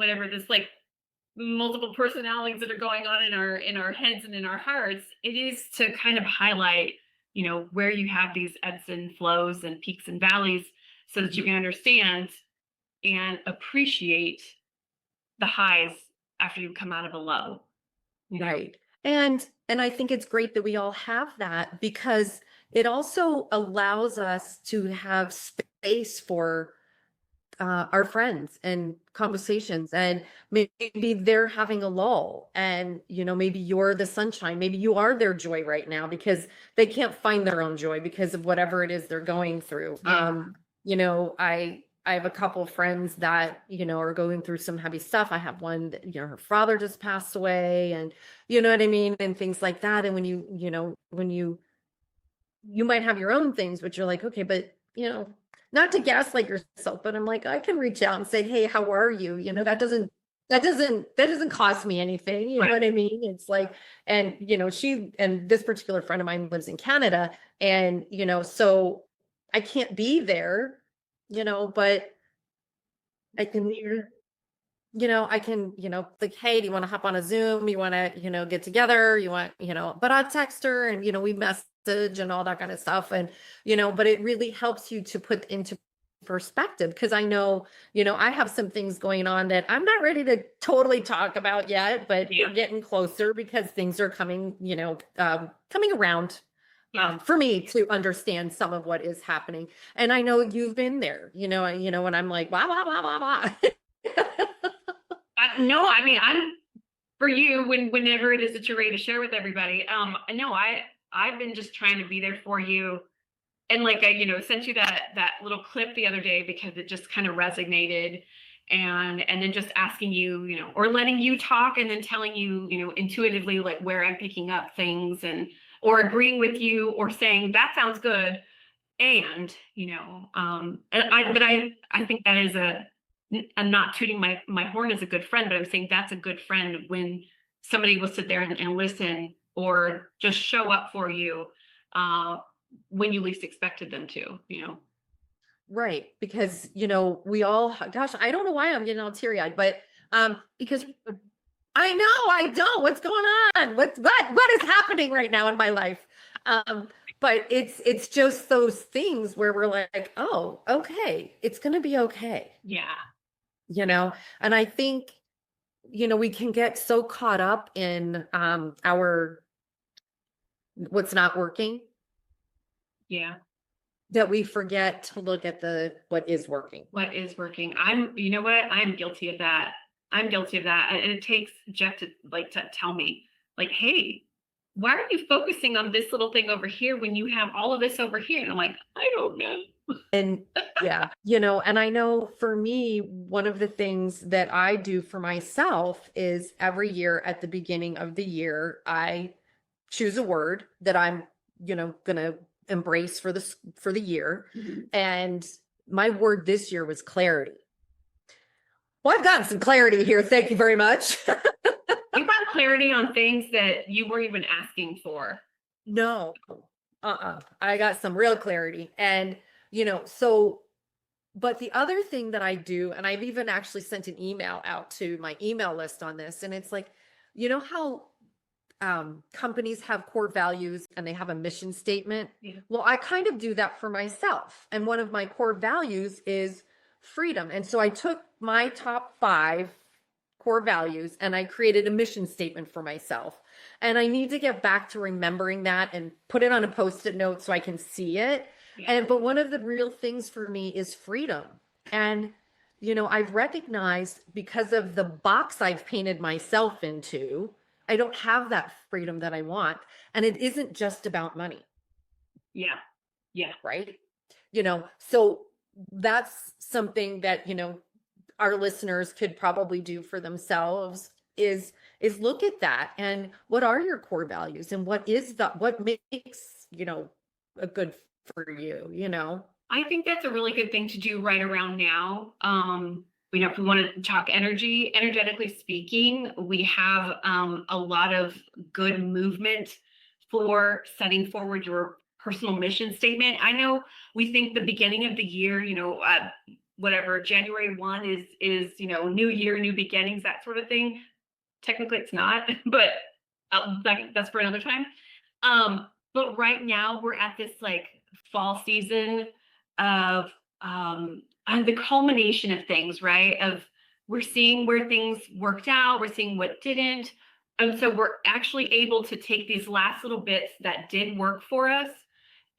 whatever this like multiple personalities that are going on in our heads and in our hearts, it is to kind of highlight, where you have these ebbs and flows and peaks and valleys so that you can understand and appreciate the highs after you come out of a low, you know. Right. And I think it's great that we all have that because it also allows us to have space for our friends and conversations, and maybe they're having a lull, and maybe you're the sunshine, maybe you are their joy right now because they can't find their own joy because of whatever it is they're going through. Yeah. I have a couple of friends that are going through some heavy stuff. I have one that her father just passed away, and you know what I mean, and things like that. And when you might have your own things, but you're like, okay, but not to gaslight yourself, but I'm like, I can reach out and say, hey, how are you? That doesn't cost me anything. You know Right. what I mean? It's like, and she and this particular friend of mine lives in Canada, and so I can't be there, but I can I can, like, hey, do you want to hop on a Zoom? You want to, get together? You want, but I'll text her and, we message and all that kind of stuff. And, but it really helps you to put into perspective because I know, I have some things going on that I'm not ready to totally talk about yet, but Yeah. we're getting closer because things are coming, coming around Yeah. for me to understand some of what is happening. And I know you've been there, when I'm like, blah, blah, blah, blah, blah. No, I mean, I'm for you whenever it is that you're ready to share with everybody. No, I've been just trying to be there for you, and like I, sent you that little clip the other day because it just kind of resonated, and then just asking you, or letting you talk, and then telling you, intuitively like where I'm picking up things, and or agreeing with you, or saying that sounds good, and but I think that is I'm not tooting my horn as a good friend, but I'm saying that's a good friend when somebody will sit there and listen or just show up for you uh when you least expected them to. Right, because we all, gosh, I don't know why I'm getting all teary-eyed, but because I know I don't. What's going on? What is happening right now in my life? Um, but it's just those things where we're like, oh, okay, it's gonna be okay, Yeah. you know? And I think, we can get so caught up in our what's not working Yeah. that we forget to look at the what is working. What is working? You know what? I'm guilty of that. I'm guilty of that. And it takes Jeff to like to tell me, like, hey, why are you focusing on this little thing over here when you have all of this over here? And I'm like, I don't know. And yeah, and I know for me, one of the things that I do for myself is every year at the beginning of the year, I choose a word that I'm, gonna embrace for the year. Mhm. And my word this year was clarity. Well, I've gotten some clarity here. Thank you very much. You got clarity on things that you weren't even asking for. No, I got some real clarity. And, so, but the other thing that I do, and I've even actually sent an email out to my email list on this, and it's like, how companies have core values and they have a mission statement. Yeah. Well, I kind of do that for myself. And one of my core values is freedom. And so I took my top 5 core values and I created a mission statement for myself. And I need to get back to remembering that and put it on a post-it note so I can see it. Yeah. But one of the real things for me is freedom. And I've recognized because of the box I've painted myself into, I don't have that freedom that I want. And it isn't just about money, Yeah. Yeah. right? So that's something that, our listeners could probably do for themselves is look at that and what are your core values and what makes, a good for you. I think that's a really good thing to do right around now. If we want to talk energetically speaking, we have a lot of good movement for setting forward your personal mission statement. I know we think the beginning of the year, whatever, January 1 is, new year, new beginnings, that sort of thing. Technically it's not, but that's for another time. But right now we're at this like fall season of and the culmination of things, right? Of we're seeing where things worked out, we're seeing what didn't. And so we're actually able to take these last little bits that did work for us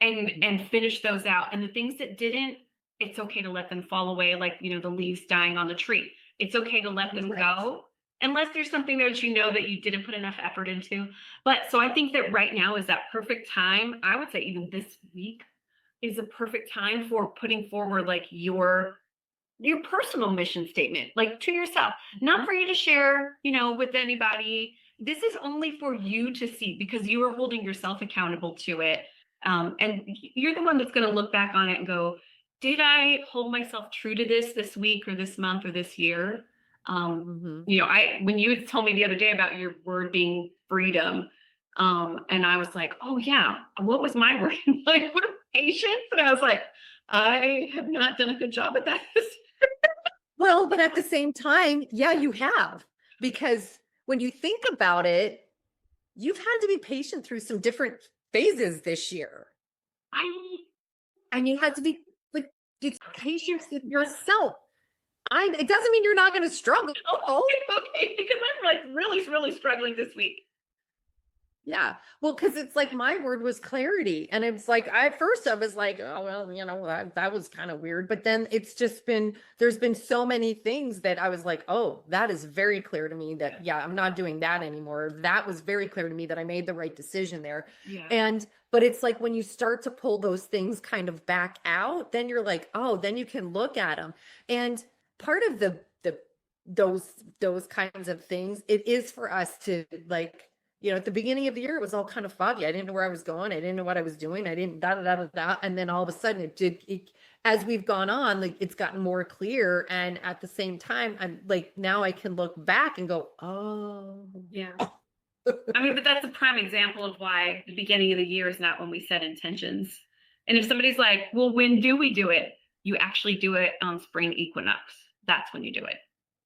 and finish those out. And the things that didn't, it's okay to let them fall away, like the leaves dying on the tree. It's okay to let them Right. go unless there's something there that that you didn't put enough effort into. But so I think that right now is that perfect time. I would say even this week is a perfect time for putting forward like your personal mission statement, like to yourself, not for you to share, with anybody. This is only for you to see because you are holding yourself accountable to it. And you're the one that's going to look back on it and go, did I hold myself true to this week or this month or this year? Mhm. When you told me the other day about your word being freedom, and I was like, oh yeah, what was my word? Like, what patience? And I was like, I have not done a good job at that. Well, but at the same time, yeah, you have, because when you think about it, you've had to be patient through some different phases this year. I And you had to be like, it's patience with yourself. It doesn't mean you're not going to struggle. okay, because I'm like really, really struggling this week. Yeah. Well, because it's like my word was clarity. And it's like, at first I was like, oh, well, that was kind of weird. But then it's just there's been so many things that I was like, oh, that is very clear to me that, yeah, I'm not doing that anymore. That was very clear to me that I made the right decision there. Yeah. But it's like when you start to pull those things kind of back out, then you're like, oh, then you can look at them. And part of those kinds of things, it is for us to like, at the beginning of the year, it was all kind of foggy. I didn't know where I was going. I didn't know what I was doing. I didn't da da da da da. And then all of a sudden, as we've gone on, like it's gotten more clear. And at the same time, I'm like now I can look back and go, oh, Yeah. I mean, but that's a prime example of why the beginning of the year is not when we set intentions. And if somebody's like, well, when do we do it? You actually do it on spring equinox. That's when you do it.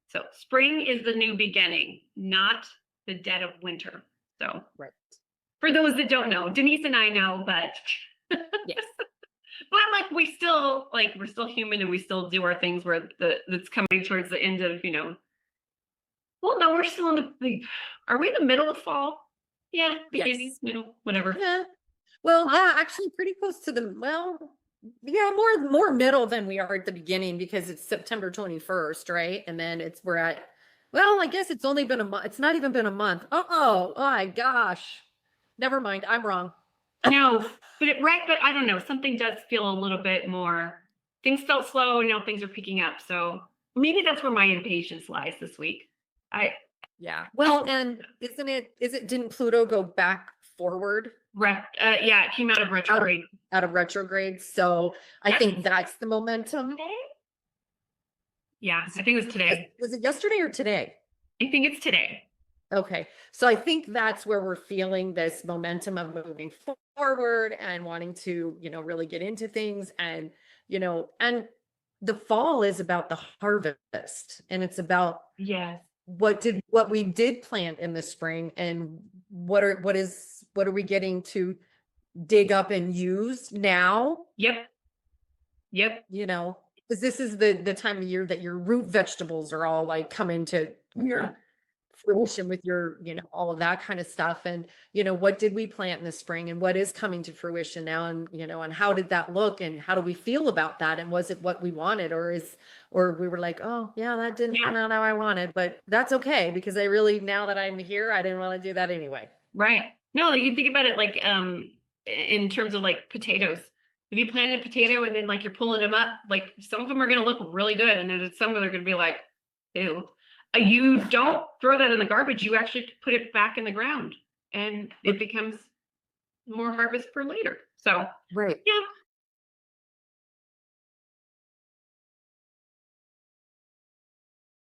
So spring is the new beginning, not the dead of winter. So right. for those that don't know, Denise and I know, but Yes. but like we're still human and we still do our things where that's coming towards the end of, well, no, we're still in are we in the middle of fall? Yeah, beginning, Yes. middle, whatever. Yeah. Well, actually pretty close to yeah, more middle than we are at the beginning because it's September 21st, right? And then well, I guess it's only been a month. It's not even been a month. Oh my gosh. Never mind. I'm wrong. No, but I don't know. Something does feel a little bit more. Things felt slow, things are picking up. So maybe that's where my impatience lies this week. Yeah. Well, and didn't Pluto go back forward Yeah, it came out of retrograde. out of retrograde? So I think that's the momentum. Yeah, I think it was today. Was it yesterday or today? I think it's today. Okay. So I think that's where we're feeling this momentum of moving forward and wanting to, really get into things and the fall is about the harvest and it's about Yes. what we did plant in the spring and what are we getting to dig up and use now? Yep. Because this is the time of year that your root vegetables are all like coming to your fruition with your, all of that kind of stuff. And, what did we plant in the spring and what is coming to fruition now? And, and how did that look and how do we feel about that? And was it what we wanted or we were like, oh yeah, that didn't turn out how I wanted, but that's okay. Because now that I'm here, I didn't want to do that anyway. Right. No, you think about it like, in terms of like potatoes. If you planted a potato and then like you're pulling them up, like some of them are going to look really good. And then some of them are going to be like, ew. You don't throw that in the garbage. You actually put it back in the ground and it becomes more harvest for later. So right. yeah,